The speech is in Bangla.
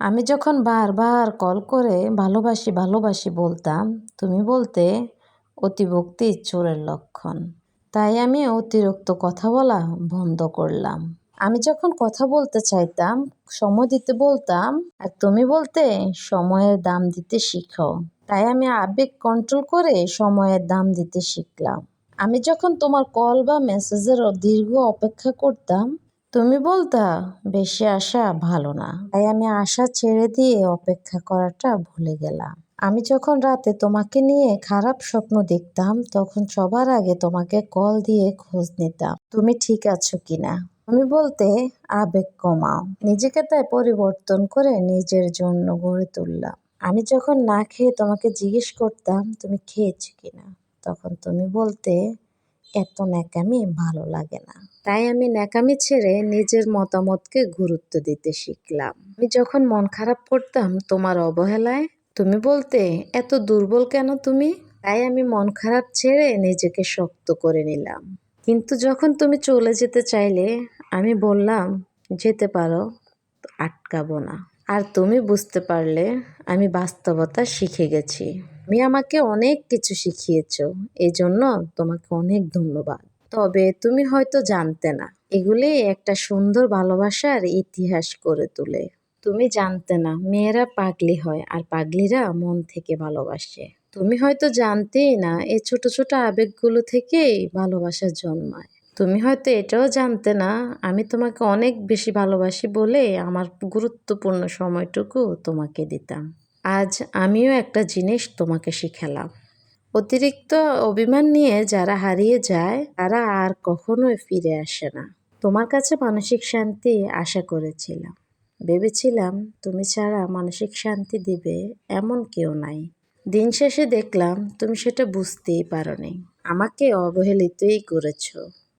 আমি যখন বারবার কল করে ভালোবাসি ভালোবাসি বলতাম, তুমি বলতে অতিভক্তি চোরের লক্ষণ। তাই আমি অতিরিক্ত কথা বলা বন্ধ করলাম। আমি যখন কথা বলতে চাইতাম, সময় দিতে বলতাম, আর তুমি বলতে সময়ের দাম দিতে শিখো। তাই আমি আবেগ কন্ট্রোল করে সময়ের দাম দিতে শিখলাম। আমি যখন তোমার কল বা মেসেজের দীর্ঘ অপেক্ষা করতাম, তুমি বলতা বেশি আশা ভালো না। তাই আমি আশা ছেড়ে দিয়ে অপেক্ষা করাটা ভুলে গেলাম। আমি যখন রাতে তোমাকে নিয়ে খারাপ স্বপ্ন দেখতাম, তখন সবার আগে তোমাকে কল দিয়ে খোঁজ নিতাম, তুমি ঠিক আছো কিনা। তুমি বলতে আবেগ কমাও। নিজেকে তাই পরিবর্তন করে নিজের জন্য গড়ে তুললাম। আমি যখন না খেয়ে তোমাকে জিজ্ঞেস করতাম তুমি খেয়েছো কিনা, তখন তুমি বলতে এত ন্যাকামি ভালো লাগে না। তাই আমি ন্যাকামি ছেড়ে নিজের মতামতকে গুরুত্ব দিতে শিখলাম। আমি যখন মন খারাপ করতাম তোমার অবহেলায়, তুমি বলতে এত দুর্বল কেন তুমি। তাই আমি মন খারাপ ছেড়ে নিজেকে শক্ত করে নিলাম। কিন্তু যখন তুমি চলে যেতে চাইলে, আমি বললাম যেতে পারো, আটকাবো না। আর তুমি বুঝতে পারলে আমি বাস্তবতা শিখে গেছি। তুমি আমাকে অনেক কিছু শিখিয়েছো, এই জন্য তোমাকে অনেক ধন্যবাদ। তবে তুমি হয়তো জানতে না, এগুলি একটা সুন্দর ভালোবাসার ইতিহাস করে তোলে। তুমি জানতে না মেয়েরা পাগলি হয়, আর পাগলিরা মন থেকে ভালোবাসে। তুমি হয়তো জানতেই না এই ছোট ছোট আবেগগুলো থেকেই ভালোবাসা জন্মায়। তুমি হয়তো এটাও জানতে না আমি তোমাকে অনেক বেশি ভালোবাসি বলে আমার গুরুত্বপূর্ণ সময়টুকু তোমাকে দিতাম। আজ আমিও একটা জিনিস তোমাকে শিখালাম। অতিরিক্ত অভিমান নিয়ে যারা হারিয়ে যায় তারা আর কখনোই ফিরে আসে না। তোমার কাছে মানসিক শান্তি আশা করেছিলাম, ভেবেছিলাম তুমি ছাড়া মানসিক শান্তি দিবে এমন কেউ নাই। দিন শেষে দেখলাম তুমি সেটা বুঝতেই পারোনি, আমাকে অবহেলিতই করেছো।